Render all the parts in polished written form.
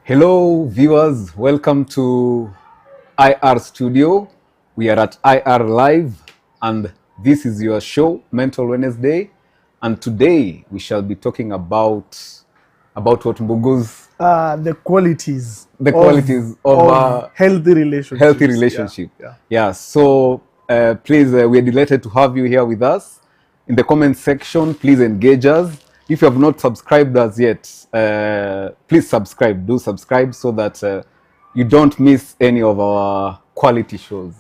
Hello, viewers. Welcome to IR Studio. We are at IR Live, and this is your show, Mental Wednesday. And today we shall be talking about what, Mbugu's? The qualities. Of healthy relationships. Healthy relationship. Yeah. So please, we're delighted to have you here with us. In the comment section, please engage us. If you have not subscribed us yet, please subscribe. Do subscribe so that you don't miss any of our quality shows.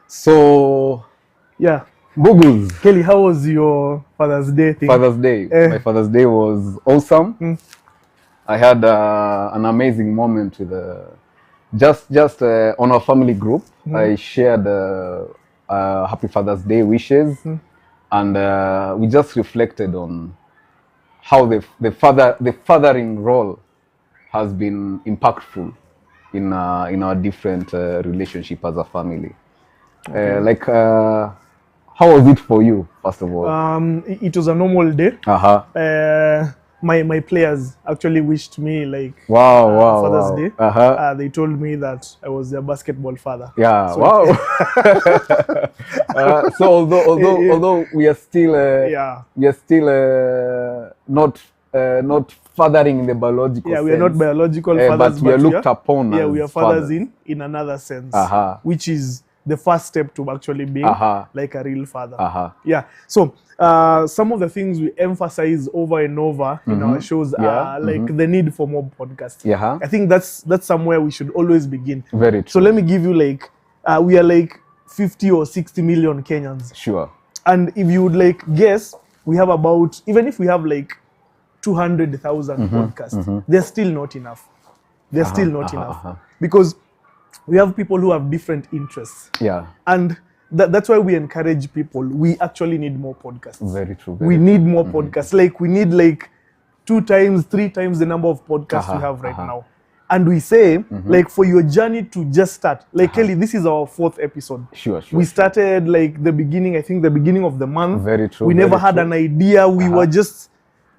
So, yeah. Mbugu's. Kelly, how was your Father's Day thing? Father's Day. My Father's Day was awesome. I had an amazing moment with just on our family group. I shared Happy Father's Day wishes, and we just reflected on how the fathering role has been impactful in our different relationship as a family. How was it for you, first of all? It was a normal day. My players actually wished me Father's Day. They told me that I was their basketball father. Yeah. So wow. So although we are still not fathering in the biological sense. We are not biological fathers, but we are looked upon as we are fathers in another sense, which is the first step to actually being like a real father. So some of the things we emphasize over and over in our shows are the need for more podcasts. I think that's somewhere we should always begin. Very true. So let me give you we are 50 or 60 million Kenyans. Sure. And if you would guess, we have about, even if we have 200,000 podcasts, they're still not enough. They're still not enough. Because we have people who have different interests. And that's why we encourage people. We actually need more podcasts. Very true. We need more podcasts. We need 2 times, 3 times the number of podcasts we have right now. And we say, for your journey to just start, Kelly, this is our 4th episode. Sure. We started the beginning of the month. Very true. We never had an idea. We were just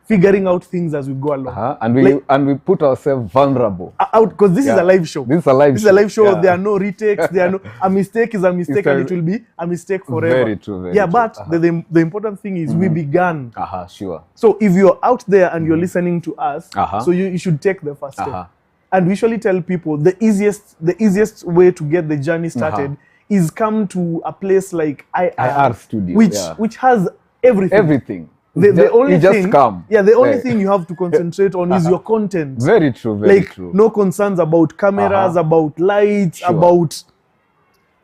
figuring out things as we go along. And we put ourselves vulnerable. Out, because this is a live show. This is a live show. There are no retakes. There are no, a mistake is a mistake, and it will be a mistake forever. Very true. But the important thing is we began. Sure. So if you're out there and you're listening to us, so you should take the first step. And we usually tell people the easiest way to get the journey started is come to a place like IR Studio, which has everything. The only thing you have to concentrate on is your content. Very true. Very true. No concerns about cameras, about lights, about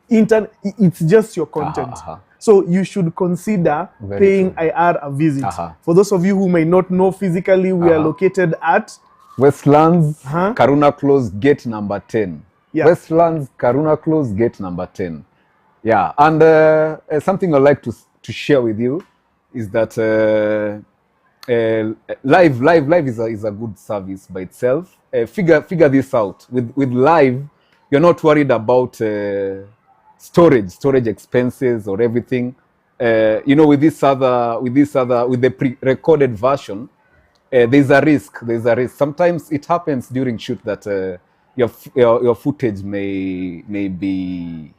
internet. It's just your content. So you should consider paying IR a visit. For those of you who may not know, physically we are located at Westlands, Karuna Close, gate number 10. Westlands, Karuna Close, gate number 10. And something I'd like to share with you is that live is a good service by itself. Figure this out. With live, you're not worried about storage expenses or everything. With the pre-recorded version, there's a risk. Sometimes it happens during shoot that your footage may be,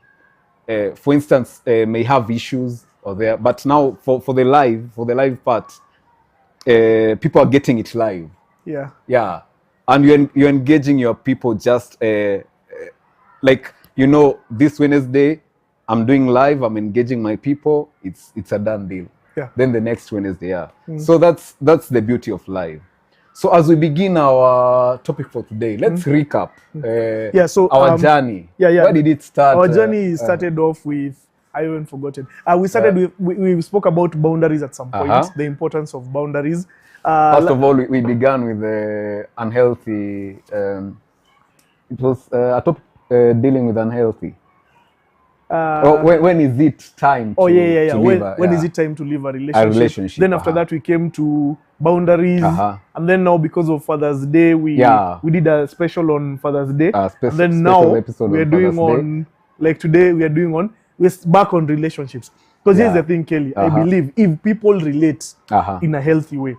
for instance, may have issues. But now for the live part, people are getting it live. And you're engaging your people just this Wednesday I'm doing live, I'm engaging my people, it's a done deal. Then the next Wednesday, so that's the beauty of live. So as we begin our topic for today, let's recap our journey. Where did it start? Our journey started off with, I haven't forgotten. We started we spoke about boundaries at some point, the importance of boundaries. First of all, we began with the unhealthy. It was a topic dealing with unhealthy. When is it time to when is it time to leave a relationship? Then after that we came to boundaries, and then now because of Father's Day we did a special on Father's Day, and then now we are doing on today we are doing on. We're back on relationships. Because here's the thing, Kelly. I believe if people relate in a healthy way,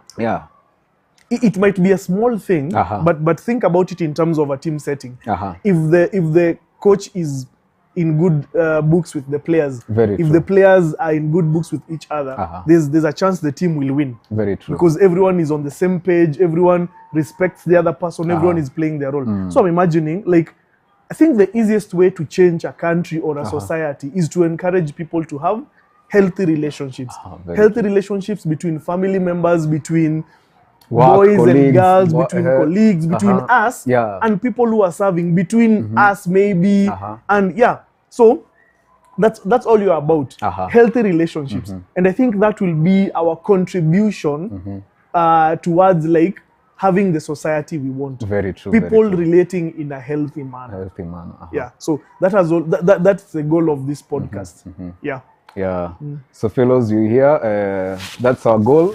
it might be a small thing, but think about it in terms of a team setting. If the coach is in good books with the players, if the players are in good books with each other, there's a chance the team will win. Very true. Because everyone is on the same page, everyone respects the other person, everyone is playing their role. So I'm imagining, like, I think the easiest way to change a country or a society is to encourage people to have healthy relationships. Healthy relationships between family members, between boys and girls, between colleagues, between us and people who are serving, between us maybe, and so that's all you're about. Healthy relationships. And I think that will be our contribution towards like having the society we want. Very true. People relating in a healthy manner. Yeah. So that has all that's the goal of this podcast. Yeah. So fellows, you hear, that's our goal.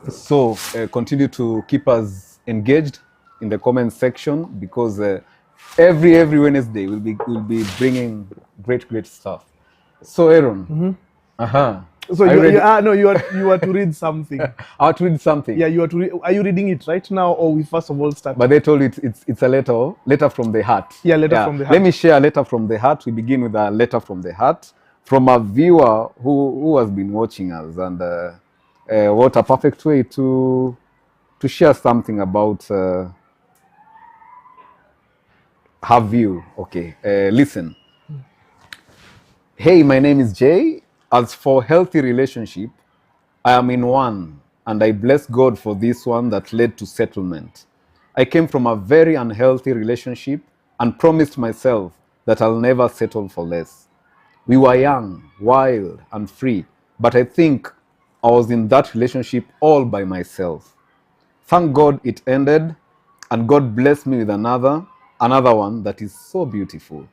So continue to keep us engaged in the comment section, because every Wednesday we'll be bringing great stuff. So Aaron, so you are to read something. I have to read something. Yeah, you are to. Are you reading it right now, or we first of all start? But they told you it's a letter from the heart. Yeah, letter from the heart. Let me share a letter from the heart. We begin with a letter from the heart from a viewer who has been watching us, and what a perfect way to share something about her view. Okay, listen. Hey, my name is Jay. As for healthy relationship, I am in one, and I bless God for this one that led to settlement. I came from a very unhealthy relationship and promised myself that I'll never settle for less. We were young, wild, and free, but I think I was in that relationship all by myself. Thank God it ended, and God blessed me with another one that is so beautiful.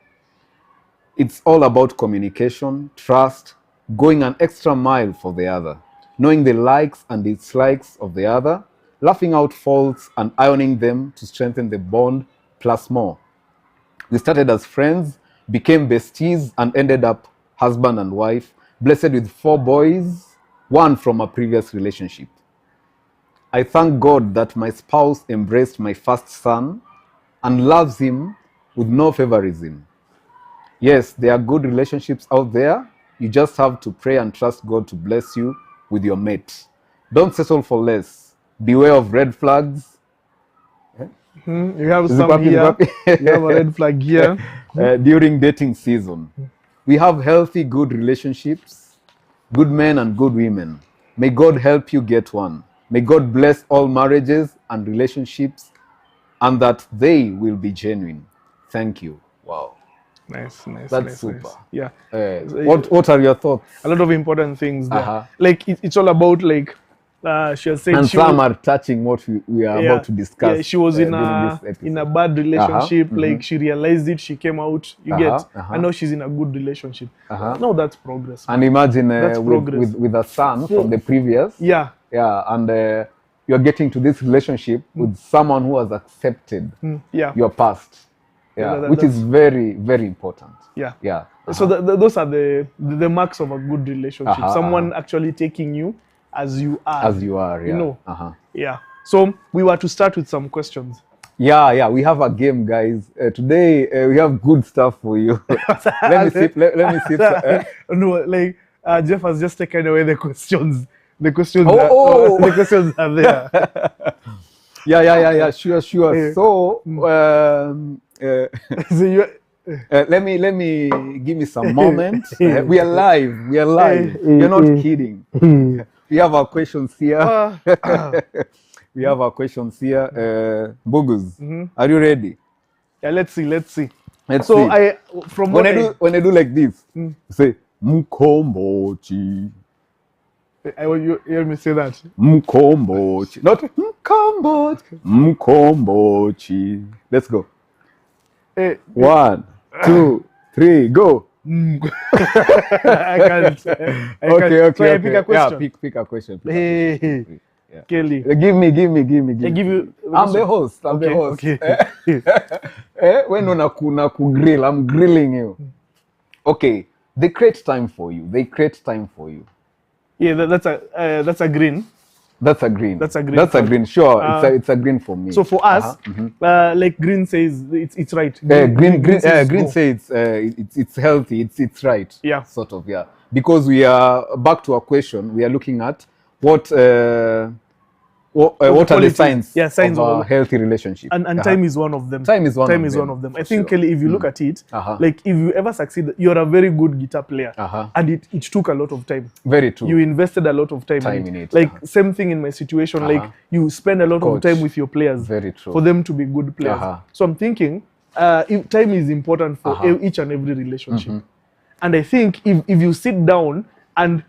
It's all about communication, trust, going an extra mile for the other, knowing the likes and dislikes of the other, laughing out faults and ironing them to strengthen the bond, plus more. We started as friends, became besties, and ended up husband and wife, blessed with 4 boys, 1 from a previous relationship. I thank God that my spouse embraced my first son and loves him with no favorism. Yes, there are good relationships out there. You just have to pray and trust God to bless you with your mate. Don't settle for less. Beware of red flags. You have some here. You have a red flag here. During dating season. We have healthy, good relationships, good men and good women. May God help you get one. May God bless all marriages and relationships, and that they will be genuine. Thank you. Wow. Nice. That's super. Nice. Yeah. What are your thoughts? A lot of important things there. Like it's all about like she was saying. And some are touching what we are about to discuss. Yeah, she was in a bad relationship. Like she realized it. She came out. You get. And now she's in a good relationship. No, that's progress. Man. And imagine with a son from the previous. Yeah. And you're getting to this relationship with someone who has accepted your past. Which is very, very important. Yeah. So those are the marks of a good relationship. Someone actually taking you as you are. As you are, yeah. You know. Yeah. So we were to start with some questions. Yeah. We have a game, guys. Today we have good stuff for you. Let me sip. No, like Jeff has just taken away the questions. The questions. The questions are there. Yeah. Sure. So. So let me give me some moment. We are live. You're not kidding. We have our questions here. Bugus, are you ready? Yeah, let's see. Let's see. When I do like this, say Mkombochi. I want you hear me say that. Mkombochi, not Mkombochi. Mkombochi. Let's go. 1, 2, 3, go. I can't. Okay. So I pick a question. Yeah, pick a question. Hey, Kelly. Give me. I give you. I'm the host. Okay. When una grill, I'm grilling you. Okay. They create time for you. Yeah, that's a green. That's a green. That's a green. That's a green. Sure, it's a green for me. So for us, like green says, it's right. Green says it's healthy. It's right. Yeah. Sort of. Yeah. Because we are back to our question. We are looking at what are the signs of a healthy relationship? And time is one of them. Time is one of them. I think, Kelly, if you look at it, like if you ever succeed, you're a very good guitar player. And it took a lot of time. Very true. You invested a lot of time in it. Like same thing in my situation, like you spend a lot of time with your players. Very true. For them to be good players. So I'm thinking time is important for each and every relationship. And I think if you sit down and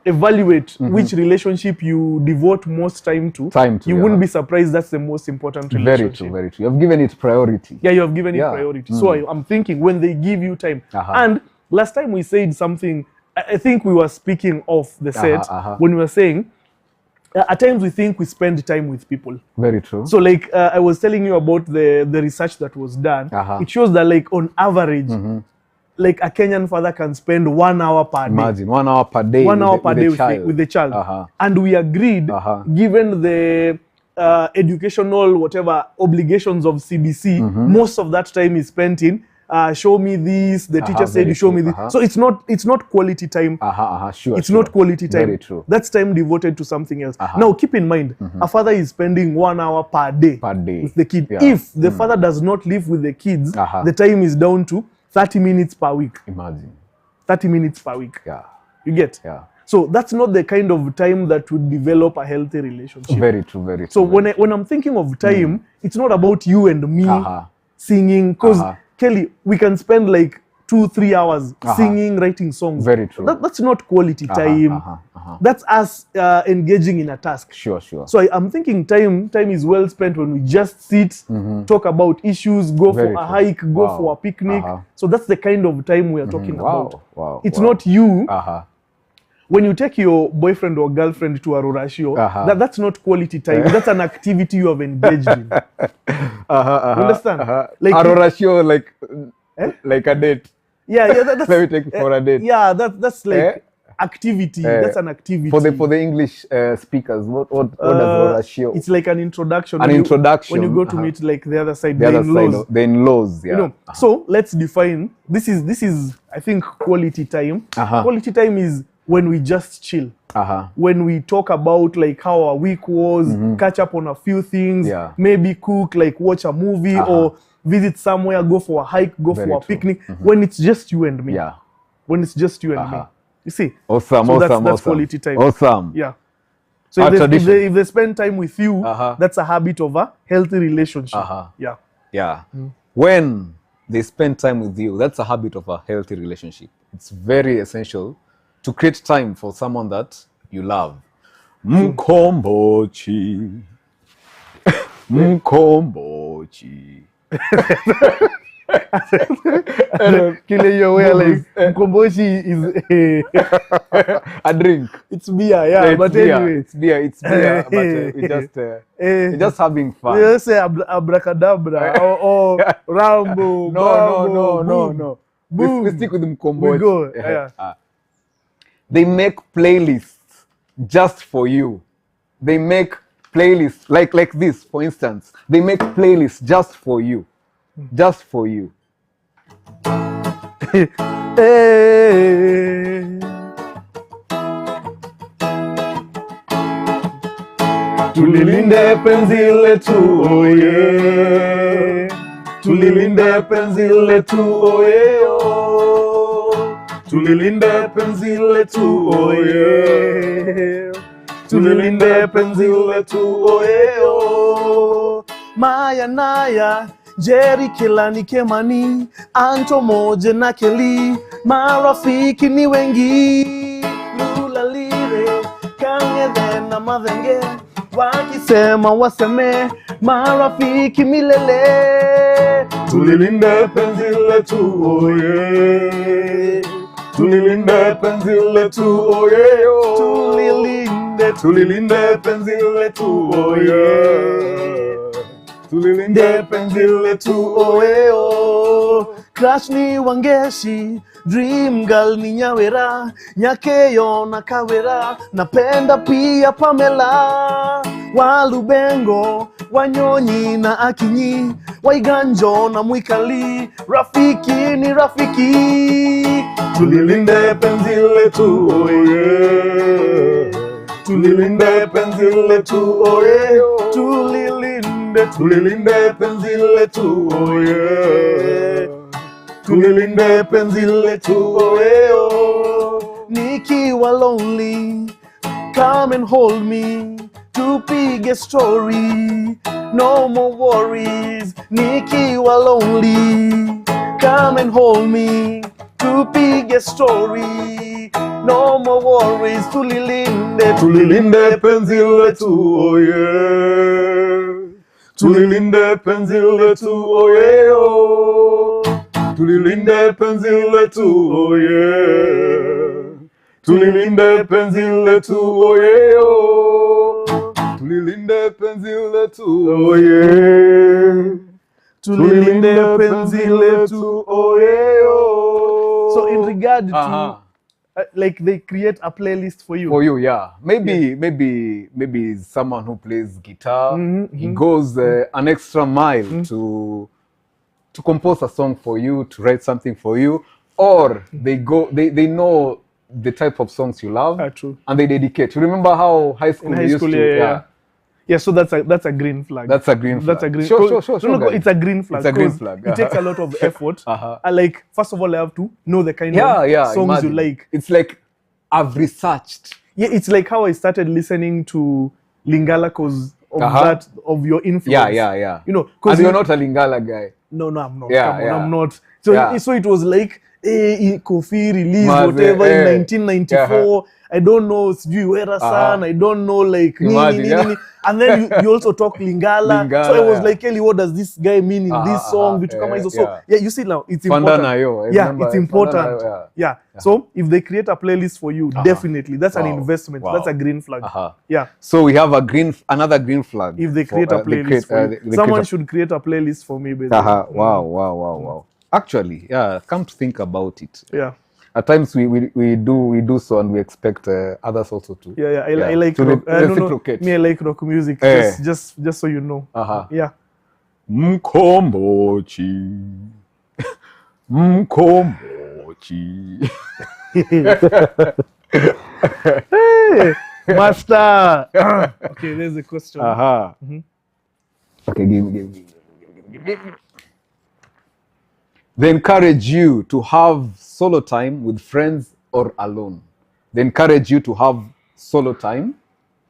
evaluate which relationship you devote most time to, you wouldn't be surprised that's the most important relationship. Very true. You've given it priority. Yeah, you have given it priority. So I'm thinking when they give you time. And last time we said something, I think we were speaking off the set when we were saying, at times we think we spend time with people. Very true. So like I was telling you about the research that was done. It shows that like on average, like a Kenyan father can spend 1 hour per day. Imagine 1 hour per day. 1 hour per day with the child. And we agreed, given the educational whatever obligations of CBC, most of that time is spent in show me this. The teacher said you show me this. So it's not quality time. Sure. It's not quality time. Very true. That's time devoted to something else. Now keep in mind, a father is spending 1 hour per day with the kid. If the father does not live with the kids, the time is down to 30 minutes per week. Imagine. 30 minutes per week. Yeah. You get? Yeah. So that's not the kind of time that would develop a healthy relationship. Very true, very true. So when I'm thinking of time, it's not about you and me singing. Because, Kelly, we can spend like 2-3 hours singing, writing songs. Very true. That's not quality time. That's us engaging in a task. Sure. So I'm thinking time is well spent when we just sit, talk about issues, go for a hike, go for a picnic. So that's the kind of time we are talking about. It's not you. When you take your boyfriend or girlfriend to a rorashio, that's not quality time. That's an activity you have engaged in. You understand? Like a rorashio, like a date. Yeah, that's let me take it for a date. Yeah, that's like activity. That's an activity. For the English speakers, what does rorashio? It's like an introduction. An introduction. When you go to meet like the other side, the in-laws. Yeah. You know. So let's define. This is I think quality time. Quality time is when we just chill. When we talk about like how our week was, catch up on a few things, maybe cook, like watch a movie or visit somewhere, go for a hike, go for a picnic. When it's just you and me. When it's just you and me. You see? Awesome, so that's quality time. Awesome. Yeah. So if they spend time with you, that's a habit of a healthy relationship. Yeah. When they spend time with you, that's a habit of a healthy relationship. It's very essential to create time for someone that you love. Mkombochi. Mkombochi. Kile your way like Mkombochi is a drink. It's beer, but beer. Anyway. It's beer, but we're just having fun. You say abracadabra or Rambo. No. We stick with Mkombochi. We go. They make playlists just for you. They make playlists like this, for instance. They make playlists just for you. Just for you. Tulilinde penzi letu oye. Tulilinde penzi letu oye. Tulilinde penzi letu oye. Tulilinde penzi letu oye. Maya naya Jerry Kelani Kemani Anto Moje na Keli marafiki ni wengi Lula lire Kang'ethe na Mathenge wakisema waseme marafiki milele. Tulilinde penzi letu oye. Tulilinde penzi letu oye. Tulilinde penzi letu oye. tulilinde penzi letu oeo. Crush ni Wangeshi, Dream Girl ni Nyawera, Nyakeyo na Kawera, napenda pia Pamela, Walubengo, Wanyonyi na Akinyi, Waiganjo na Mwikali, rafiki ni rafiki. Tulilinde penzi letu oye, tulilinde penzi letu oye, tulilinde penzi letu oye, tulilinde penzi letu oye. Nikiwa lonely, come and hold me, tupige story, no more worries. Nikiwa lonely, come and hold me, tupige story, no more worries. Tulilinde penzi letu oye, tulilinde penzi letu oye, tulilinde penzi letu oye, tulilinde penzi letu oye, tulilinde penzi letu oye, tulilinde penzi letu oye. So in regard to like they create a playlist for you. For you, yeah. Maybe someone who plays guitar. He goes an extra mile to compose a song for you, to write something for you, or they know the type of songs you love, true. And they dedicate. You remember how high school used to? Yeah, so that's a green flag. That's a green flag. That's a green. Sure. No, it's a green flag. It's a green flag. It takes a lot of effort. Like, first of all, I have to know the kind of songs imagine. you like. It's like I've researched. Yeah, it's like how I started listening to Lingala because of of your influence. Yeah. You know, because you're not a Lingala guy. No, I'm not. I'm not. So it was like Kofi released whatever in 1994. I don't know Wera San. I don't know like nini. And then you also talk Lingala. So I was like, Kelly, what does this guy mean in this song? So you see now, it's important. It's important. So if they create a playlist for you, definitely that's an investment. That's a green flag. Yeah. So we have another green flag. If they create a playlist for you. Someone should create a playlist for me. Wow. Actually, come to think about it. Yeah. At times we do so, and we expect others also to. I like rock. I like rock music. Just so you know. Yeah. Mkombochi. Hey, master. Okay, there's a question. Okay, give me. They encourage you to have solo time with friends or alone. They encourage you to have solo time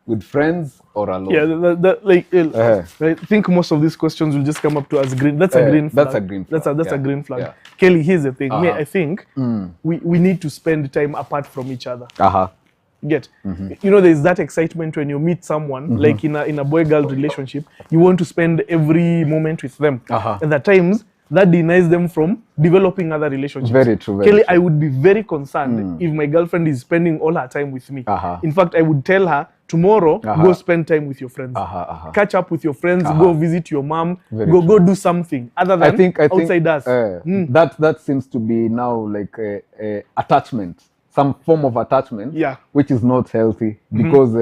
with friends or alone. Yeah, I think most of these questions will just come up to as green. That's a green flag. That's a green flag. That's a green flag. Yeah. Kelly, here's the thing. I think we need to spend time apart from each other. Get you know, there's that excitement when you meet someone like in a boy-girl relationship. You want to spend every moment with them, and at times that denies them from developing other relationships. Very true. Kelly, I would be very concerned if my girlfriend is spending all her time with me. In fact, I would tell her, tomorrow, go spend time with your friends. Catch up with your friends, go visit your mom, go do something other than outside us. That seems to be now like a attachment, some form of attachment, which is not healthy, because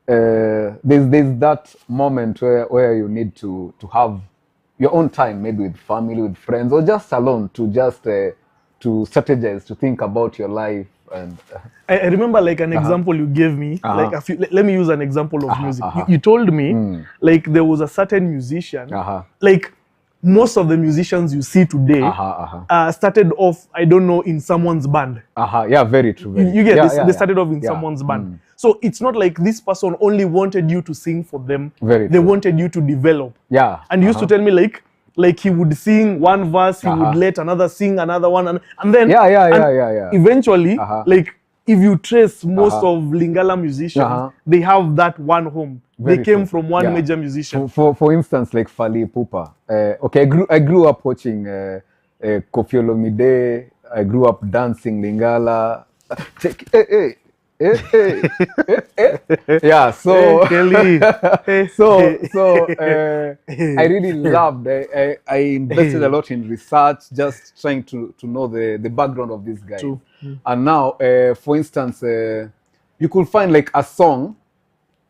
there's that moment where you need to have your own time, maybe with family, with friends, or just alone to just to strategize, to think about your life. And I remember like an example you gave me, like let me use an example of music. You told me like there was a certain musician, like most of the musicians you see today started off, I don't know, in someone's band. Yeah, very true. You get this? They started off in someone's band. So it's not like this person only wanted you to sing for them. They wanted you to develop. And he used to tell me like he would sing one verse, he would let another sing another one, and then eventually, like if you trace most of Lingala musicians, they have that one home. They came from one major musician. For instance, like Fally Ipupa. I grew up watching Koffi Olomide. I grew up dancing Lingala. Yeah, so Kelly. I really loved. I invested a lot in research, just trying to know the background of this guy. True. And now, for instance, you could find like a song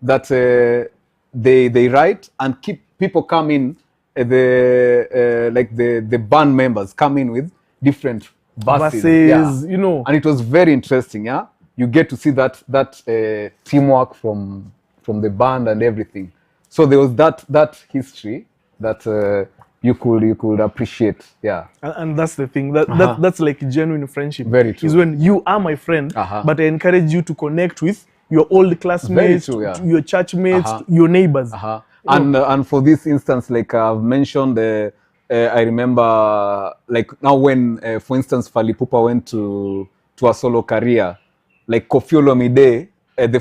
that they write and keep people come in. The band members come in with different verses, you know, and it was very interesting. Yeah, you get to see that teamwork from the band and everything. So there was that history that you could appreciate. Yeah, and that's the thing. That's like genuine friendship. Very true. Is when you are my friend, but I encourage you to connect with your old classmates, true, yeah. your churchmates, your neighbors. And for this instance, like I've mentioned, I remember like now when, for instance, Fally Ipupa went to a solo career, like Koffi Olomide, the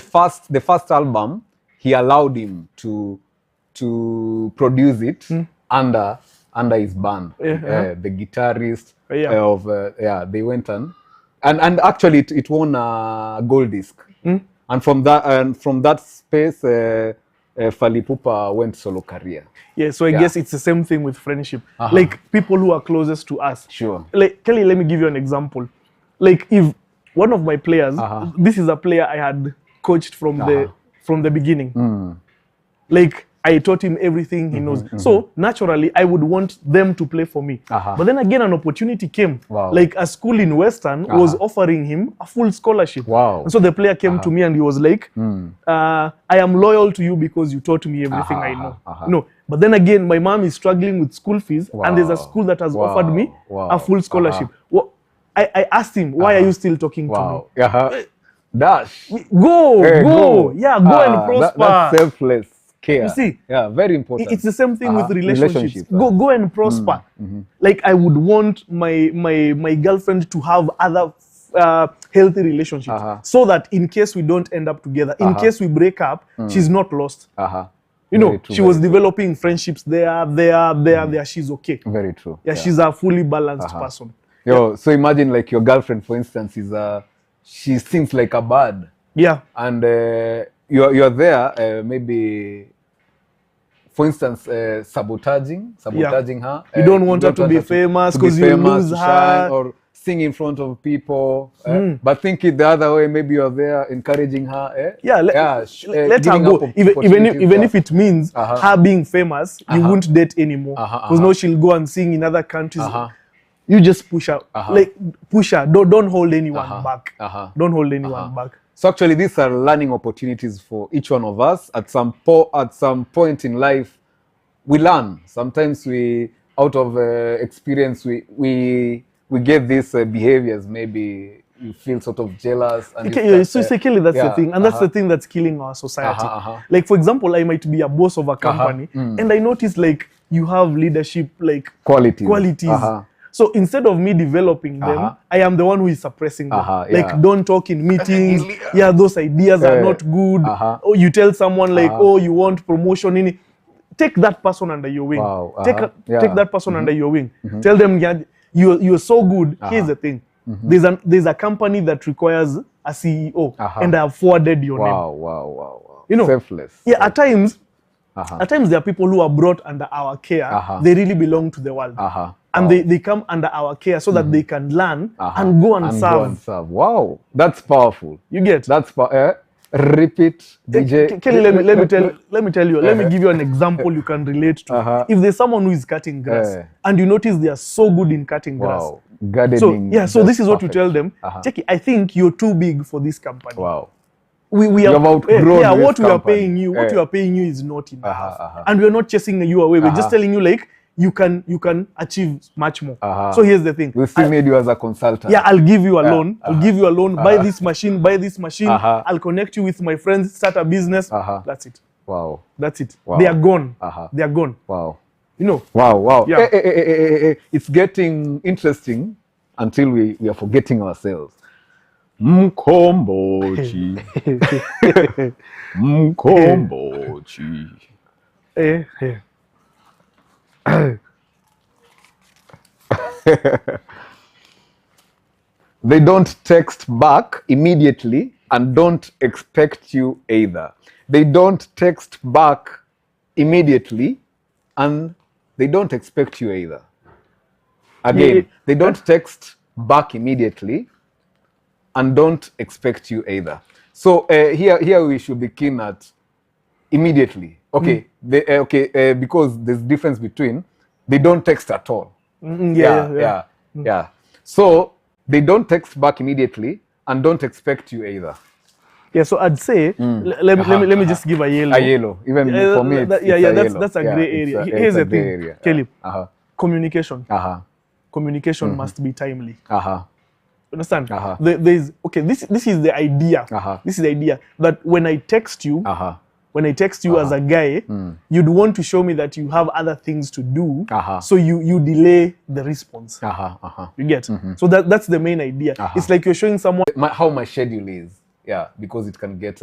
first album, he allowed him to produce it under his band. The guitarist they went and actually it won a gold disc. And from that space, Fally Ipupa went solo career. Yeah, so I guess it's the same thing with friendship. Like people who are closest to us. Sure. Like Kelly, let me give you an example. Like if one of my players, this is a player I had coached from the beginning. Like I taught him everything he knows. So naturally, I would want them to play for me. But then again, an opportunity came. Wow. Like a school in Western was offering him a full scholarship. Wow. And so the player came to me and he was like, I am loyal to you because you taught me everything I know. No. But then again, my mom is struggling with school fees and there's a school that has offered me a full scholarship. I asked him, why are you still talking to me? Dash. Go. Yeah, go and prosper. That's selfless care. You see? Yeah, very important. It's the same thing with relationships. Go and prosper. Like I would want my girlfriend to have other healthy relationships so that in case we don't end up together, in case we break up, she's not lost. You know, true, she was developing friendships there. She's okay. Very true. Yeah, she's a fully balanced person. So imagine like your girlfriend, for instance, she seems like a bird. Yeah. And you're there, maybe, for instance, sabotaging her. You don't want her to be famous because you lose her. Or sing in front of people. But think it the other way. Maybe you're there encouraging her. Let her go. Even if it means her being famous, you won't date anymore. Because now she'll go and sing in other countries. You just push her. Like push her. Don't hold anyone back. Don't hold anyone back. So actually, these are learning opportunities for each one of us. At some point in life, we learn. Sometimes out of experience, we get these behaviors. Maybe you feel sort of jealous. And so Kelly, that's the thing, and that's the thing that's killing our society. Like for example, I might be a boss of a company, and I notice like you have leadership like qualities. So instead of me developing them, I am the one who is suppressing them. Like, don't talk in meetings. Those ideas are not good. Or you tell someone like, oh, you want promotion in it. Take that person under your wing. Take that person under your wing. Tell them, you're so good. Here's the thing. There's a company that requires a CEO, and I have forwarded your name. Wow. You know, selfless. Yeah, at times there are people who are brought under our care. They really belong to the world. And they come under our care so that they can learn and go and serve. Wow, that's powerful. You get? That's repeat, DJ. Kelly, let me tell you. Let me give you an example you can relate to. If there's someone who is cutting grass and you notice they are so good in cutting grass. Gardening. So this is what you tell them. Jackie, I think you're too big for this company. Wow. We are what we are paying you. What we are paying you is not enough, and we're not chasing you away. We're just telling you like you can achieve much more. So here's the thing. We still need you as a consultant. Yeah, I'll give you a loan. I'll give you a loan. Buy this machine. I'll connect you with my friends. Start a business. That's it. Wow. That's it. Wow. They are gone. They are gone. Wow. You know. Wow. Yeah. It's getting interesting until we are forgetting ourselves. Mkombochi. Mkombochi. They don't text back immediately and don't expect you either. They don't text back immediately and they don't expect you either. Again, they don't text back immediately and don't expect you either. So here we should be keen at immediately. Okay, because there's difference between they don't text at all. Yeah. So they don't text back immediately and don't expect you either. Yeah, so I'd say let me just give a yellow. A yellow, even for me. That's a gray area. Here's the thing, Kelly. Communication. Communication must be timely. Understand? There's this is the idea. This is the idea that when I text you, as a guy, you'd want to show me that you have other things to do, so you delay the response. You get? So that's the main idea. It's like you're showing someone how my schedule is. Yeah, because it can get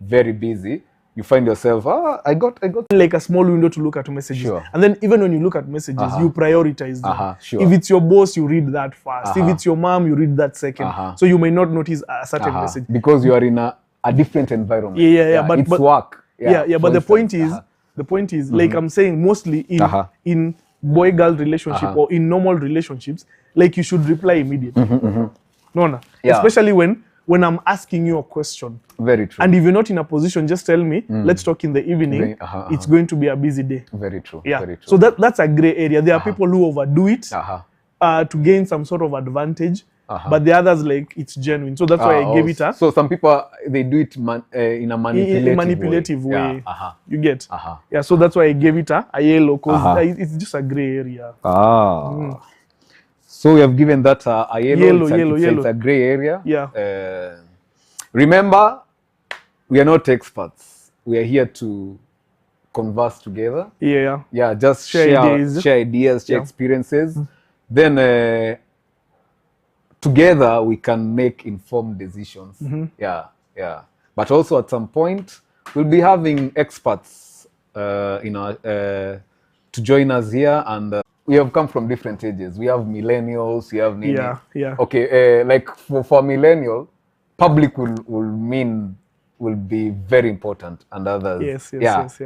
very busy. You find yourself, I got like a small window to look at messages. Sure. And then even when you look at messages, you prioritize them. Sure. If it's your boss, you read that first. If it's your mom, you read that second. So you may not notice a certain message. Because you are in a different environment. But it's work. But the point is, like I'm saying, mostly in boy-girl relationship or in normal relationships, like you should reply immediately. No. Especially when I'm asking you a question. Very true. And if you're not in a position, just tell me, let's talk in the evening. It's going to be a busy day. Very true. Yeah. Very true. So that's a gray area. There are people who overdo it to gain some sort of advantage. But the others, like, it's genuine. So that's why I gave it a... So some people, they do it in a manipulative way. You get? Yeah, so that's why I gave it a yellow, because it's just a gray area. So we have given that a yellow. It's a gray area. Yeah. Remember, we are not experts. We are here to converse together. Yeah. Just share ideas, share experiences. Then together we can make informed decisions. Yeah. But also at some point we'll be having experts to join us here, and we have come from different ages. We have millennials, we have Nini. Yeah. Okay, like for millennial, public will be very important, and others. Yes.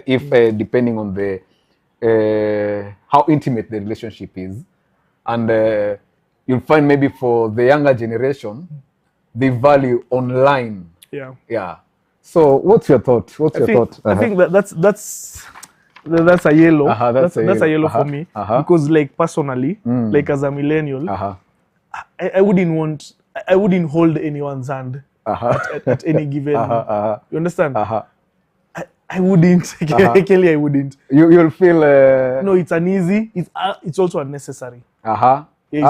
If depending on the how intimate the relationship is, and you'll find maybe for the younger generation, they value online. Yeah. So what's your thought? I think that's a yellow. That's a yellow for me, because like personally, like as a millennial, I wouldn't hold anyone's hand at any given. You understand? I wouldn't. Kelly, I wouldn't. You'll feel. No, it's uneasy. It's also unnecessary. It's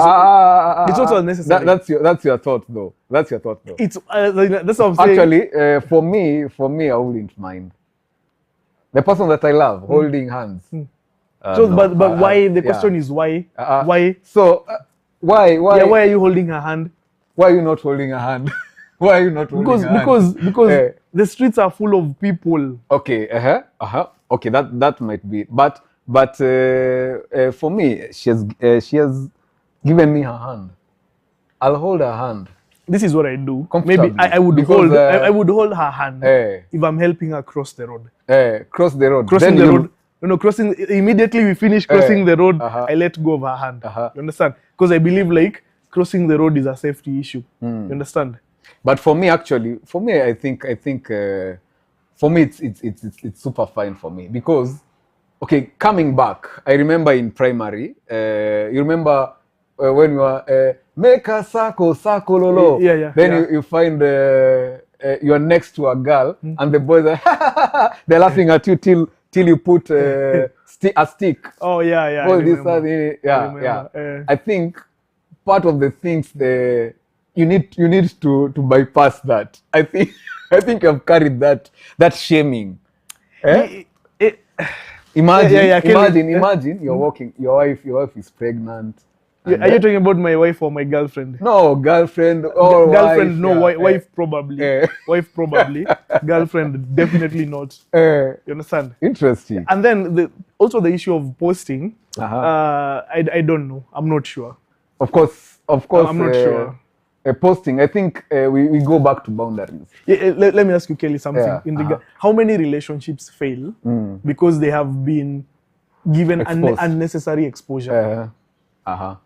also unnecessary. That's your thought, though. That's your thought, though. It's that's what I'm saying. Actually, for me, I wouldn't mind the person that I love holding hands. But why? The question is why? Why? So why? Yeah, why are you holding her hand? Why are you not holding her hand? Why are you not holding her hand? Because the streets are full of people. Okay. Okay, that might be. But for me, she has given me her hand. I'll hold her hand. This is what I do. Maybe I would hold her hand if I'm helping her cross the road. Cross the road. Crossing the road. Crossing immediately we finish crossing the road, I let go of her hand. You understand? Because I believe like crossing the road is a safety issue. You understand? But for me, actually, I think for me it's super fine for me, because okay, coming back, I remember in primary, you remember when you were make a circle lolo. Then you find you are next to a girl and the boys are they're laughing at you till you put a stick. Oh yeah. All this I think part of the things you need to bypass that. I think I've carried that shaming. Imagine you're walking, your wife is pregnant. Are you talking about my wife or my girlfriend? No, girlfriend or girlfriend. Wife, wife probably. Wife probably. Girlfriend definitely not. You understand? Interesting. And then also the issue of posting. I don't know. I'm not sure. Of course. I'm not sure. Posting, I think we go back to boundaries. Yeah, let me ask you, Kelly, something. How many relationships fail because they have been given unnecessary exposure? How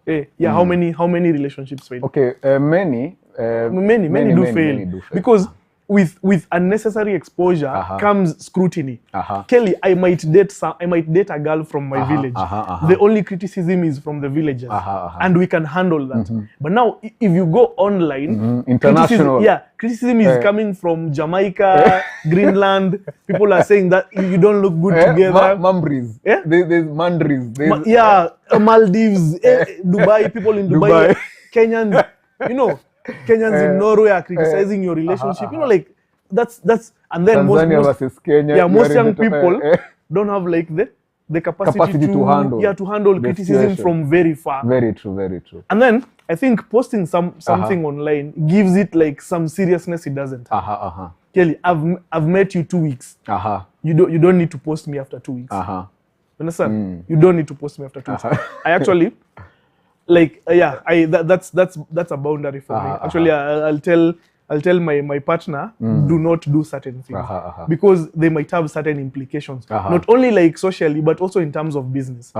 many relationships fail? Okay, many do fail. Because with unnecessary exposure comes scrutiny. Kelly, I might date a girl from my village. The only criticism is from the villagers, and we can handle that. But now, if you go online, international, criticism is coming from Jamaica, Greenland. People are saying that you don't look good together. Mambris, there's Mandris, Maldives, Dubai. People in Dubai. Kenyans, Kenyans in Norway are criticizing your relationship. Like that's and then Tanzania versus Kenya. Yeah, most young people don't have like the capacity to handle criticism from very far. Very true. And then I think posting something online gives it like some seriousness it doesn't. Kelly, I've met you 2 weeks. You don't need to post me after 2 weeks. Understand? You don't need to post me after 2 weeks. I actually that's a boundary for me. Actually, I'll tell my partner, do not do certain things because they might have certain implications, not only like socially but also in terms of business.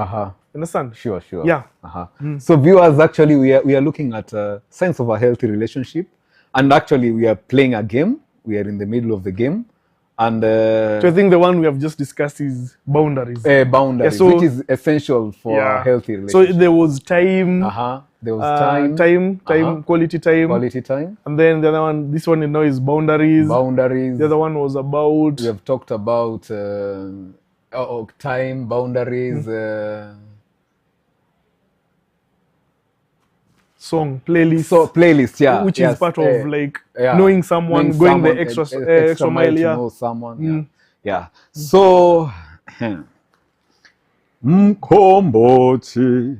Understand? Sure. Yeah. So viewers, actually we are looking at signs of a healthy relationship, and actually we are playing a game. We are in the middle of the game. And so I think the one we have just discussed is boundaries. Which is essential for a healthy relationship. So there was time. There was time, quality time. And then the other one, this one is boundaries. The other one was about. We have talked about time, boundaries. Song, playlist. So playlist, which is part of like knowing someone, going the extra mile. To know someone. So, Mkombochi.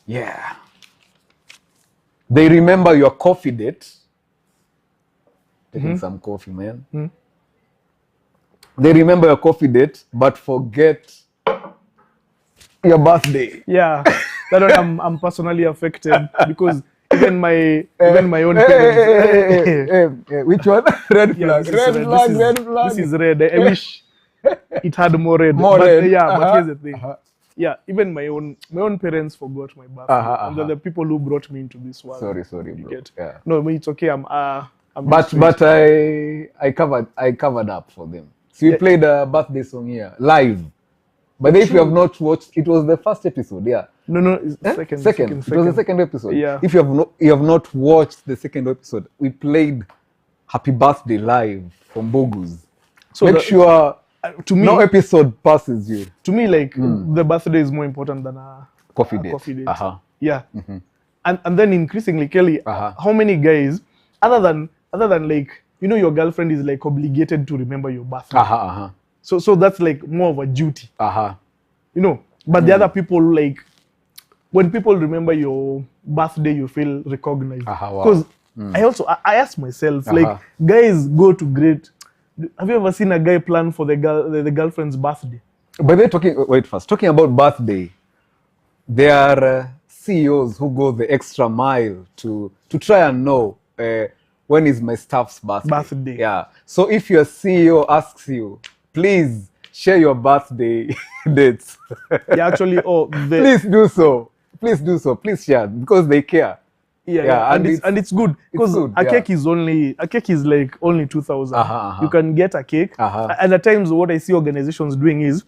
Yeah. They remember your coffee date. Taking some coffee, man. They remember your coffee date, but forget your birthday. Yeah, that one I'm personally affected because even my own parents. Which one? Red flag. Red flag. This is red. I wish it had more red. But here's the thing. Even my own parents forgot my birthday. And they're the people who brought me into this world. Sorry, bro. No, it's okay. But I covered up for them. So we played a birthday song here live. But if you have not watched, it was the first episode. No, it's second. It was the second episode. Yeah. If you have not watched the second episode, we played Happy Birthday live from Bogus. So make sure to me, no episode passes you. To me, like the birthday is more important than a coffee date. Yeah. And then increasingly, Kelly, how many guys other than like your girlfriend is like obligated to remember your birthday. So that's like more of a duty. But the other people, like when people remember your birthday, you feel recognized. Because I ask myself, like guys go to great. Have you ever seen a guy plan for the girlfriend's birthday? But they're talking about birthday. There are CEOs who go the extra mile to try and know when is my staff's birthday. Yeah. So if your CEO asks you, please share your birthday dates. Actually, please do so. Please share because they care. And it's good because a cake is like only 2,000. You can get a cake, and at times what I see organizations doing is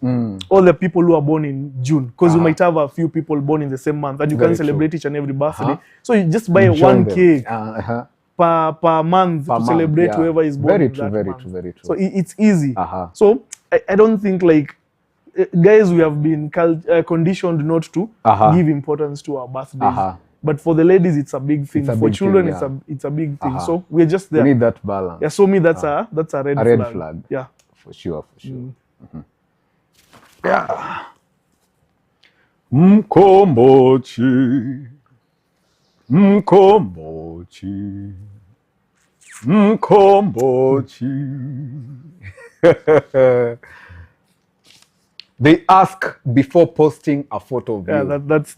all the people who are born in June, because you might have a few people born in the same month, and you can celebrate each and every birthday. So you just buy one cake per month to celebrate whoever is born in that month. Very true. So it's easy. So I don't think like guys, we have been conditioned not to give importance to our birthdays. But for the ladies, it's a big thing. For children, it's a big thing. So we're just there. We need that balance. Yeah. So me, that's a red flag. Yeah. For sure. Yeah. Mkombochi. They ask before posting a photo of Yeah, you. that's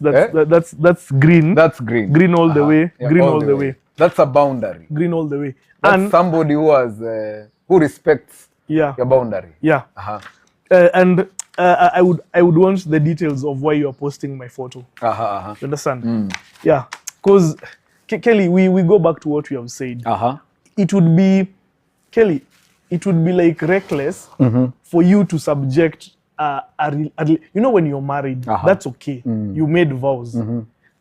green. That's green. Green all the way. Yeah, Green all the way. That's a boundary. Green all the way. That's And somebody who has who respects yeah, your boundary. yeah. And I would want the details of why you are posting my photo. You understand? Yeah, because Kelly, we go back to what we have said. It would be, Kelly, it would be like reckless for you to subject you know, when you're married, that's okay. You made vows.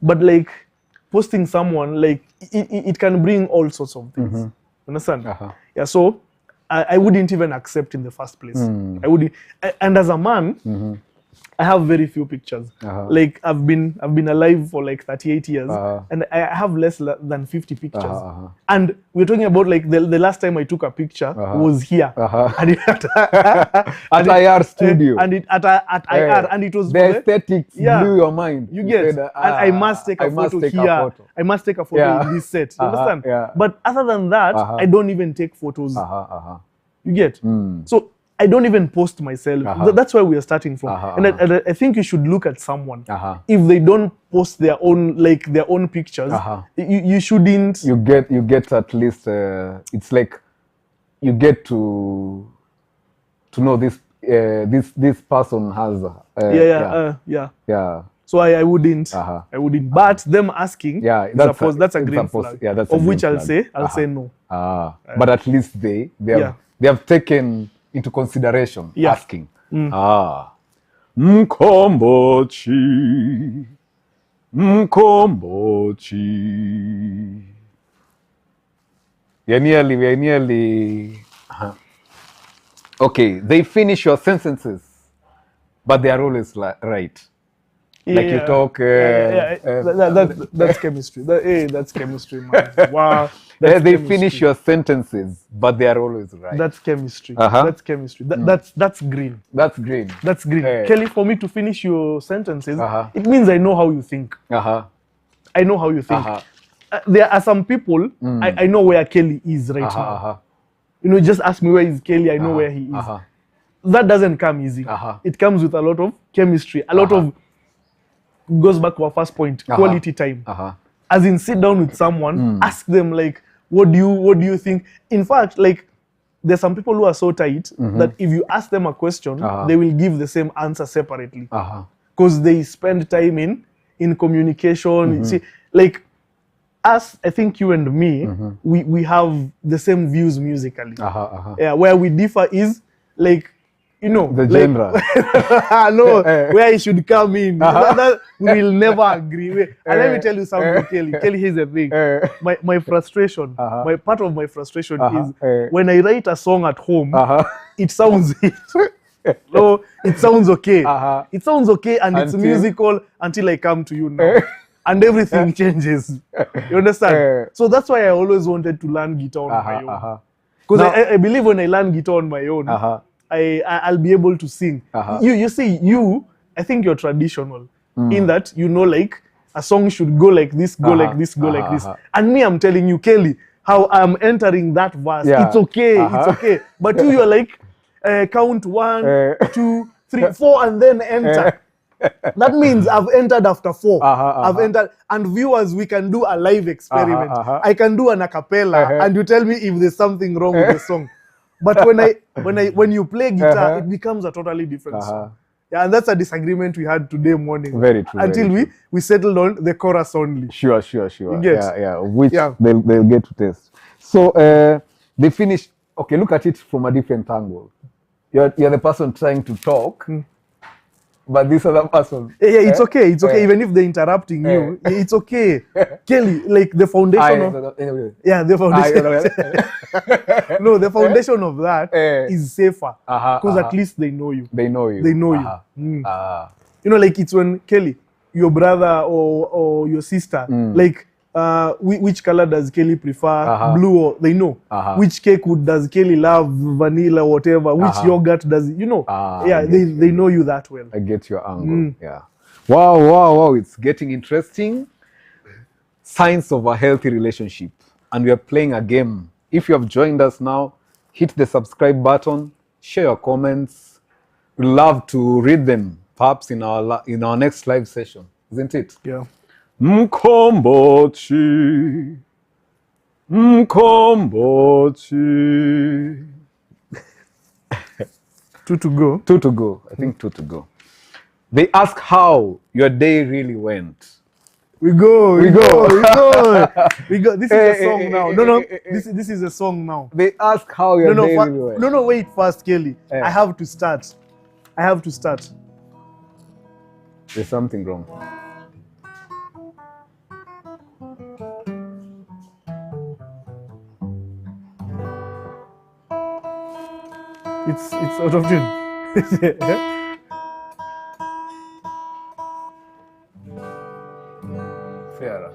But like posting someone, like it can bring all sorts of things. Understand? Yeah, so I wouldn't even accept in the first place. I would, and as a man, I have very few pictures. Like I've been alive for like 38 years, and I have less than 50 pictures. And we're talking about like the last time I took a picture was here, and it, at IR studio, and it at IR, and it was the aesthetics blew your mind. You get, and I must take a photo here. I must take a photo in this set. You understand? But other than that, I don't even take photos. You get, so I don't even post myself. That's where we are starting from. And I think you should look at someone. If they don't post their own pictures, you shouldn't. You get at least. It's like you get to know this person has. Yeah. So I wouldn't. I wouldn't. But them asking, that's a green flag. Yeah, that's of which I'll say no. But at least they have taken into consideration asking. Mkombochi. We are nearly. Okay, they finish your sentences, but they are always right. Like you talk. That's chemistry. That's chemistry, man. Wow. They finish your sentences, but they are always right. That's chemistry. That's chemistry. That's green. That's green. That's green. Kelly, for me to finish your sentences, it means I know how you think. I know how you think. There are some people, I know where Kelly is right now. You know, just ask me where is Kelly, I know where he is. That doesn't come easy. It comes with a lot of chemistry, a lot of, goes back to our first point, quality time. As in, sit down with someone, ask them like, what do you think? In fact, like, there's some people who are so tight that if you ask them a question, they will give the same answer separately. Because they spend time in communication. See, like us, I think you and me, we have the same views musically. Yeah, where we differ is like, you know, the genre. No, where it should come in. We will never agree. And let me tell you something, Kelly. Kelly, here's the thing. My frustration, my part of my frustration is when I write a song at home, it sounds no, it sounds okay. It sounds okay and it's musical until I come to you now. And everything changes. You understand? So that's why I always wanted to learn guitar on my own. Because I believe when I learn guitar on my own, I'll be able to sing. You see, I think you're traditional in that, you know, like a song should go like this, go like this, go like this. And me, I'm telling you, Kelly, how I'm entering that verse. It's okay, it's okay. But you're like, count 1, 2, 3, 4, and then enter. That means I've entered after 4. I've entered, and viewers, we can do a live experiment. I can do an a cappella, and you tell me if there's something wrong with the song. But when you play guitar, it becomes a totally different song. Yeah, and that's a disagreement we had today morning. Very true. Until we settled on the chorus only. Sure. Which they'll get to test. So they finish. Okay, look at it from a different angle. You're the person trying to talk. But this other person. It's okay. It's okay. Even if they're interrupting you, it's okay. Kelly, like the foundation the foundation. No, the foundation of that is safer. Because at least they know you. They know you. You know, like it's when, Kelly, your brother or your sister, like, which color does Kelly prefer? Blue, or they know. Which cake does Kelly love? Vanilla, whatever. Which yogurt does, you know? They know you that well. I get your angle. Yeah. Wow. It's getting interesting. Signs of a healthy relationship. And we are playing a game. If you have joined us now, hit the subscribe button, share your comments, we'd love to read them, perhaps in our next live session, isn't it? Yeah. Mkombochi, Mkombochi. 2 to go. 2 to go. I think 2 to go. They ask how your day really went. We go. This is a song now. No. This is a song now. They ask how your day really went. No, wait first, Kelly. I have to start. There's something wrong. It's out of tune. Fair.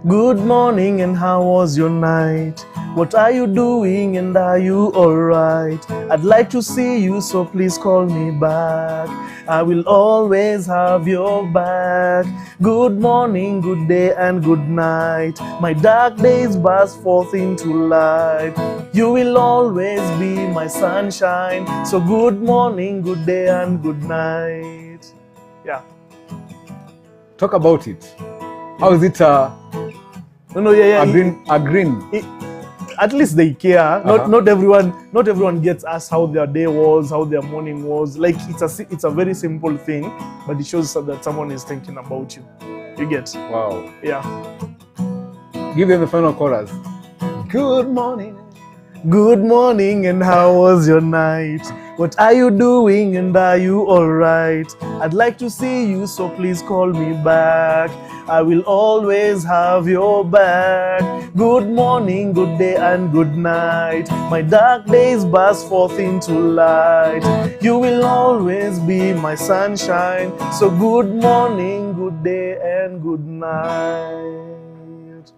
Good morning, and how was your night? What are you doing, and are you alright? I'd like to see you, so please call me back. I will always have your back. Good morning, good day, and good night. My dark days burst forth into light. You will always be my sunshine. So good morning, good day, and good night. Yeah. Talk about it. How is it? Agreeing. At least they care. Not everyone gets asked how their day was, how their morning was. Like it's a very simple thing, but it shows that someone is thinking about you. You get? Wow. Yeah. Give them the final chorus. Good morning. Good morning, and how was your night? What are you doing, and are you alright? I'd like to see you, so please call me back. I will always have your back. Good morning, good day, and good night. My dark days burst forth into light. You will always be my sunshine. So good morning, good day, and good night.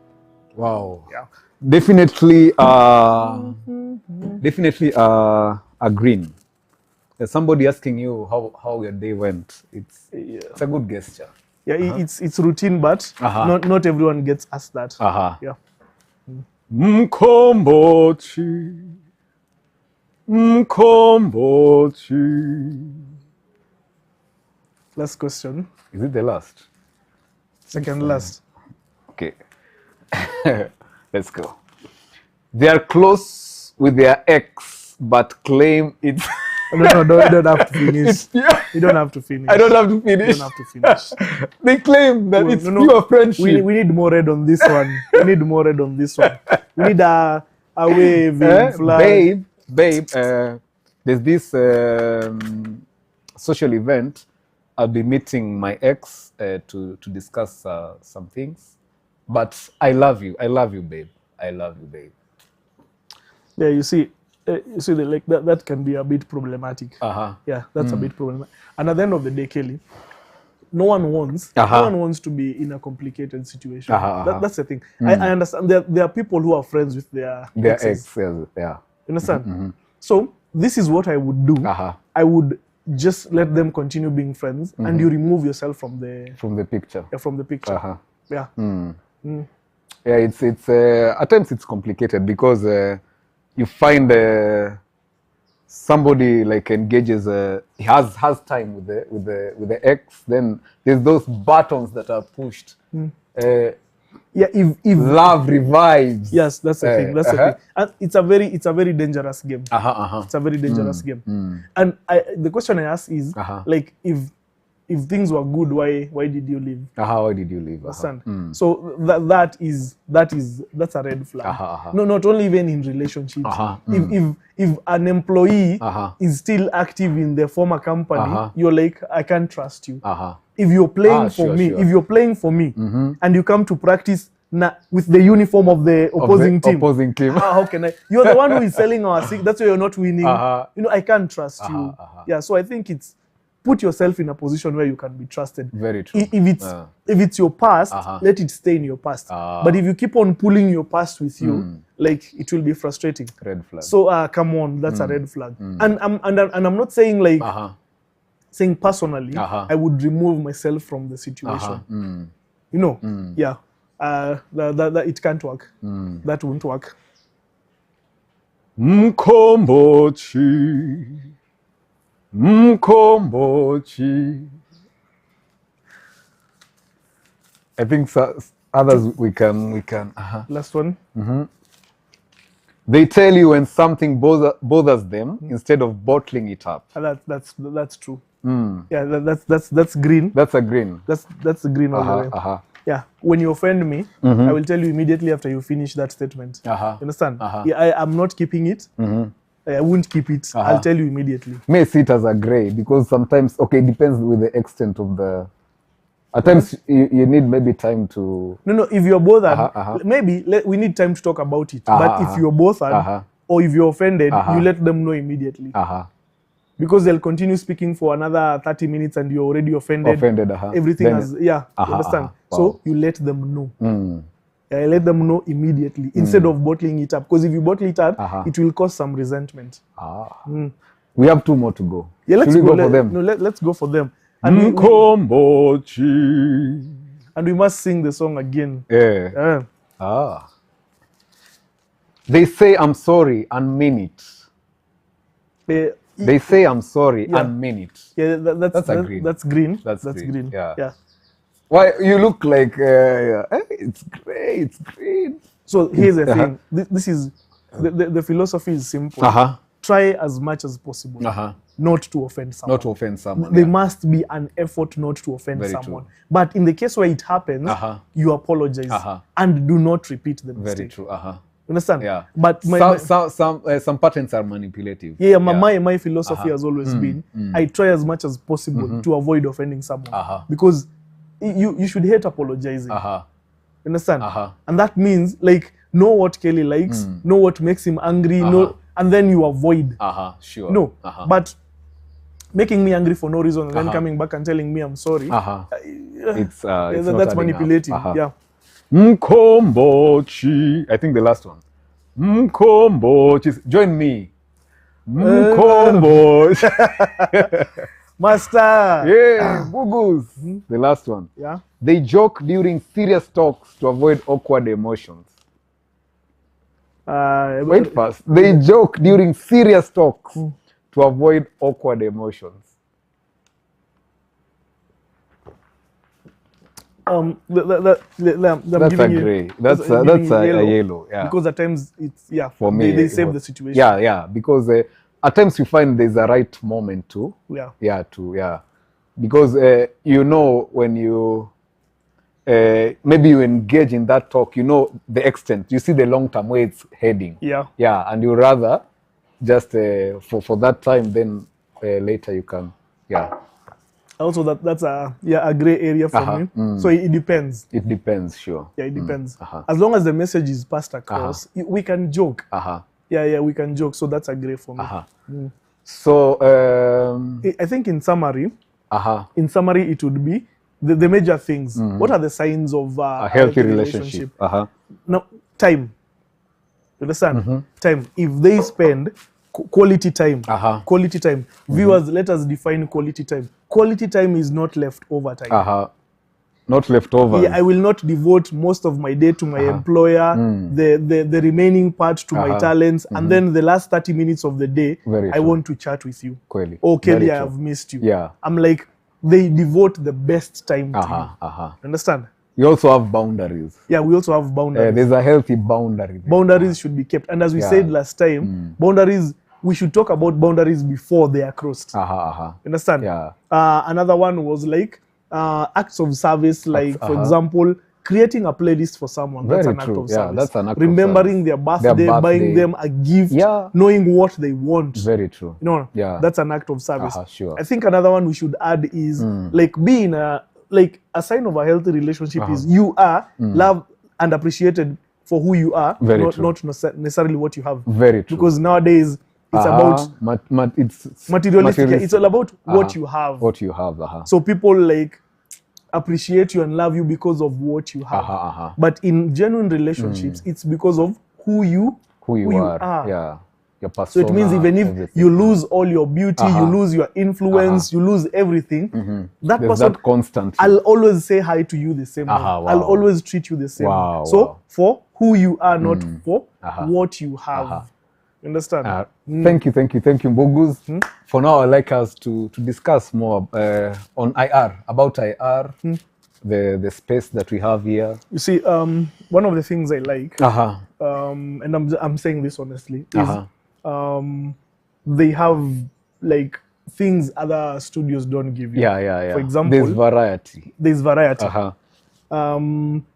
Wow. Yeah. Definitely agreeing. There's somebody asking you how your day went. It's a good gesture. Yeah, it's routine, but not everyone gets asked that. Yeah. Mkombochi, Mkombochi. Last question. Is it the last? Second last. Okay. Let's go. They are close with their ex, but claim it's... No, you don't have to finish. You don't have to finish. I don't have to finish. You don't have to finish. They claim that it's pure friendship. We need more red on this one. We need a waving flag. Babe, there's this social event. I'll be meeting my ex to discuss some things. But I love you. I love you, babe. I love you, babe. Yeah, you see, like that can be a bit problematic. Yeah, that's a bit problematic. And at the end of the day, Kelly, no one wants to be in a complicated situation. That's the thing. I understand there are people who are friends with their exes. Exes. Yeah. You understand? So this is what I would do. I would just let them continue being friends, and you remove yourself from the picture. Yeah, from the picture. Yeah. Yeah, it's at times it's complicated because you find somebody like engages he has time with the ex, then there's those buttons that are pushed. Yeah, if love revives. Yes, that's the thing. That's the thing. And it's a very dangerous game. It's a very dangerous game. And the question I ask is like if things were good, why did you leave? Why did you leave? So that's a red flag. No, not only even in relationships. If an employee is still active in the former company, you're like, I can't trust you. If you're playing for me, and you come to practice with the uniform of the opposing team. How can I? You're the one who is selling our sick. That's why you're not winning. I can't trust you. Yeah, so I think it's put yourself in a position where you can be trusted. Very true. If it's your past, let it stay in your past. But if you keep on pulling your past with you, like, it will be frustrating. Red flag. So come on, that's a red flag. And I'm not saying like saying personally, I would remove myself from the situation. You know, yeah, that it can't work. That won't work. Mkombochi, Mkombochi. I think others we can. Last one. They tell you when something bothers them instead of bottling it up. That's true. Yeah, that's green. That's a green. That's a green all the way. Yeah, when you offend me, I will tell you immediately after you finish that statement. You understand? Yeah, I'm not keeping it. I won't keep it. I'll tell you immediately. May see it as a gray because sometimes, okay, it depends with the extent of the. At times you need maybe time to. No. If you're bothered, maybe we need time to talk about it. But if you're bothered or if you're offended, you let them know immediately. Because they'll continue speaking for another 30 minutes and you're already offended. Everything has, understand? Wow. So you let them know. Yeah, let them know immediately instead of bottling it up. Because if you bottle it up, it will cause some resentment. We have 2 more to go. Yeah, let's go for them. No, let's go for them. And we must sing the song again. Yeah. They say I'm sorry and mean it. They say I'm sorry and mean it. Yeah, that's green. That's green. That's green. Yeah. Why you look like it's great. It's green. So here's the thing. This is the philosophy is simple. Try as much as possible not to offend someone. Not to offend someone. There must be an effort not to offend Very someone. True. But in the case where it happens, you apologize and do not repeat the mistake. Very true. Understand? Yeah. But some patterns are manipulative. My philosophy has always been I try as much as possible to avoid offending someone because you should hate apologizing. Understand? And that means like know what Kelly likes, know what makes him angry, know, and then you avoid. Sure. No, but making me angry for no reason and then coming back and telling me I'm sorry. It's that's manipulating. Yeah. Mkombochi. I think the last one. Mkombochi. Join me. Mkombochi. Master. Yeah, Bugus. The last one. Yeah. They joke during serious talks to avoid awkward emotions. Wait first. They joke during serious talks to avoid awkward emotions. That's a gray. That's a yellow. Yeah. Because at times it's for me they save the situation. Yeah. Because at times you find there's a right moment to. Because you know when you maybe you engage in that talk, you know the extent. You see the long term where it's heading. Yeah, and you rather just for that time, then later you can. Also, that's a gray area for me. So it depends. It depends, sure. Yeah, it depends. As long as the message is passed across, we can joke. Yeah, we can joke. So that's a gray for me. So I think in summary, it would be the major things. What are the signs of a healthy relationship? Now, time. You understand? Time. If they spend quality time. Quality time. Viewers, let us define quality time. Quality time is not leftover time. Not leftover. Yeah, I will not devote most of my day to my employer, the remaining part to my talents, and then the last 30 minutes of the day, I want to chat with you. Oh, Kelly, I have missed you. Yeah. I'm like, they devote the best time to you. Understand? We also have boundaries. Yeah, we also have boundaries. There's a healthy boundary. Boundaries should be kept. And as we said last time, boundaries, we should talk about boundaries before they are crossed. Understand? Yeah. Another one was like acts of service, like for example, creating a playlist for someone. That's an act of service. That's an act Remembering their birthday, buying them a gift, knowing what they want. Very true. That's an act of service. Sure. I think another one we should add is like being a sign of a healthy relationship is you are loved and appreciated for who you are, not necessarily what you have. Very true. Because nowadays It's about it's materialistic. It's all about what you have. What you have. So people like appreciate you and love you because of what you have. But in genuine relationships, it's because of who you are. Yeah. Your persona, so it means even if everything. You lose all your beauty, you lose your influence, you lose everything, that There's person, that constant. I'll always say hi to you the same way. Wow. I'll always treat you the same way. So for who you are, not for what you have. You understand? Thank you, Mbogus. For now, I'd like us to discuss more on IR, about IR, the space that we have here. You see, one of the things I like, and I'm saying this honestly, is they have like things other studios don't give you. Yeah. For example, there's variety.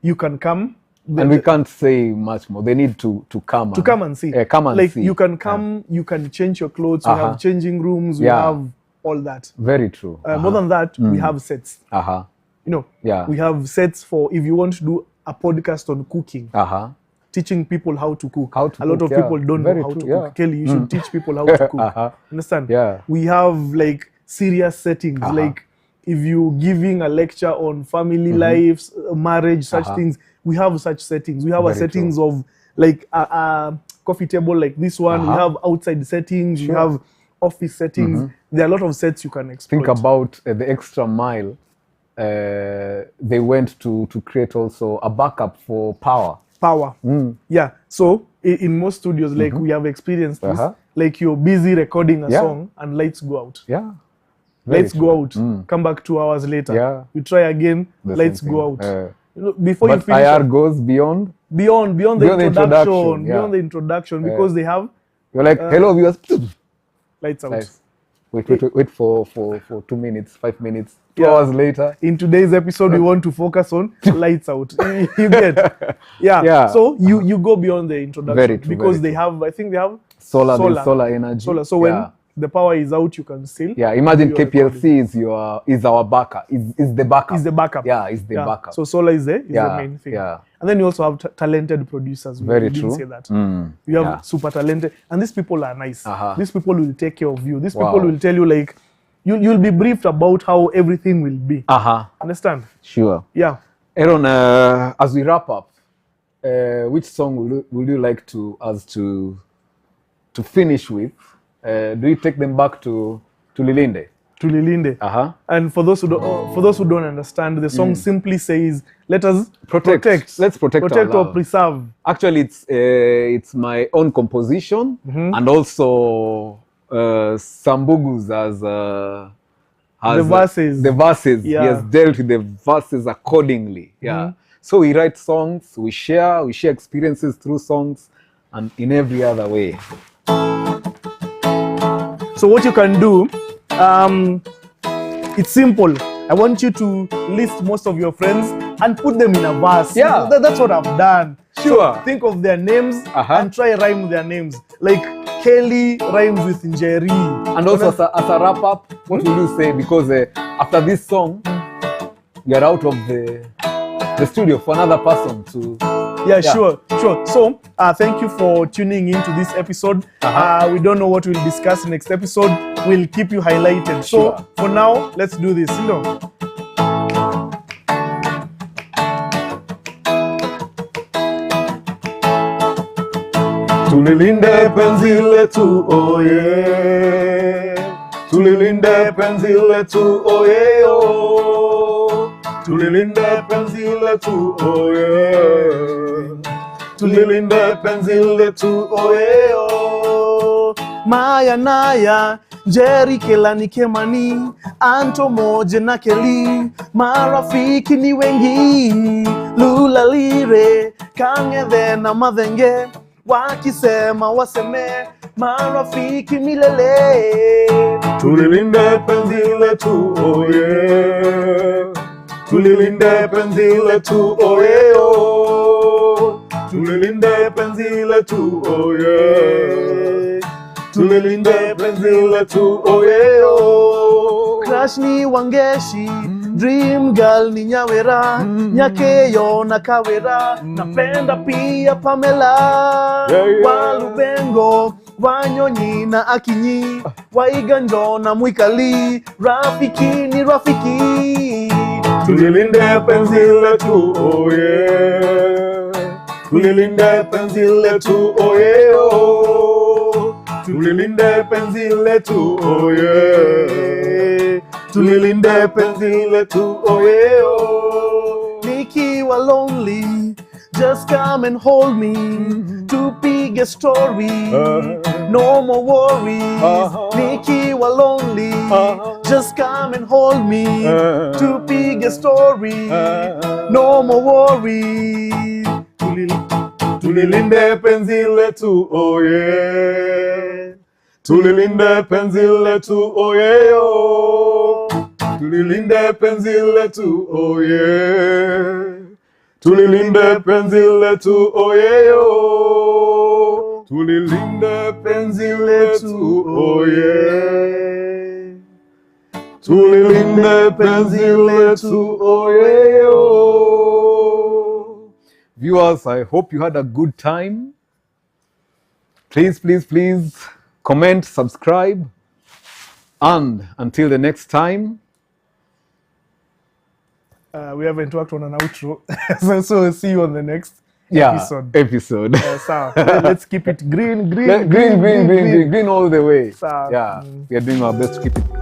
You can come. And we can't say much more. They need to come and see. Come and like see. You can come, you can change your clothes, we have changing rooms, we have all that. Very true. More than that, we have sets. You know, we have sets for if you want to do a podcast on cooking. Teaching people how to cook. A lot of people don't know how to cook. Kelly, you should teach people how to cook. Understand? We have like serious settings, like if you're giving a lecture on family life, marriage, such things, we have such settings. We have a settings of like a coffee table like this one. We have outside settings. We have office settings. There are a lot of sets you can exploit. Think about the extra mile. They went to create also a backup for power. Yeah. So in most studios, like we have experienced this, like you're busy recording a song and lights go out. Lights go out. Come back 2 hours later. You try again. Lights go out. Before you finish, IR goes beyond the introduction. Beyond the introduction, because they have. You're like, hello viewers. Lights out. Wait for 2 minutes, 5 minutes. 2 hours later. In today's episode, we want to focus on lights out. You get? So you go beyond the introduction because they have. I think they have solar energy. So when the power is out, you can still. Imagine KPLC is our backup. Is the backup. Is the backup. Is the backup. So solar is the main thing. And then you also have talented producers. Very true. Say that. You have super talented, and these people are nice. These people will take care of you. These people will tell you like, you'll be briefed about how everything will be. Understand? Sure. Yeah. Aaron, as we wrap up, which song would you like us to finish with? Do you take them back to Lilinde? To Lilinde. And for those who don't understand, the song simply says, "Let us protect. Let's protect or preserve." Actually, it's my own composition, and also Sambugu's has the verses. The verses. He has dealt with the verses accordingly. So we write songs, we share experiences through songs, and in every other way. So what you can do, it's simple. I want you to list most of your friends and put them in a verse. That's what I've done. Sure. So think of their names and try rhyme their names. Like Kelly rhymes with Njeri. And also as a wrap up, what will you say? Because after this song, we are out of the studio for another person to. Sure. So, thank you for tuning into this episode. We don't know what we'll discuss next episode. We'll keep you highlighted. Sure. So, for now, let's do this. Tulilinde penzi letu oye, tulilinde penzi letu oye oh. Tulilinde penzi letu oye, tulilinde penzi letu oye oh. Maya naya Njeri Kelani Kemani Anto moje na Keli marafiki ni wengi Lula lire Kangethe na madhenge wakisema waseme marafiki milele. Tulilinde penzi letu oye, tulilinde penzi letu oye oh. Tulilinde penzi letu oye, tulilinde penzi letu oye oh. Crush ni Wangeshi Dream girl ni Nyawera, Nyakeyo na Kawera, napenda pia Pamela, Walubengo, Wanyonyi na Akinyi, Waiganjo na Mwikali, Rafiki ni Rafiki. Tulilinde penzi letu, oh yeah. Tulilinde penzi letu, oh yeah, oh. Tulilinde penzi letu, oh yeah. Tulilinde penzi letu, oh yeah, oh. Nikiwa lonely, just come and hold me. Tupige story, no more worries. Nikiwa lonely, just come and hold me. Tupige story, no more worries. Tulilinde penzi letu, oh yeah. Tulilinde penzi letu, oh yeah, oh. Tulilinde penzi letu, oh yeah. Tulilinde penzi letu, oh yeah, oh. Tulilinde penzi letu, oh yeah. Tulilinde penzi letu, oh yeah, oh. Viewers, I hope you had a good time. Please, please, please comment, subscribe, and until the next time. We haven't worked on an outro, so we'll see you on the next episode. So let's keep it green all the way. We are doing our best to keep it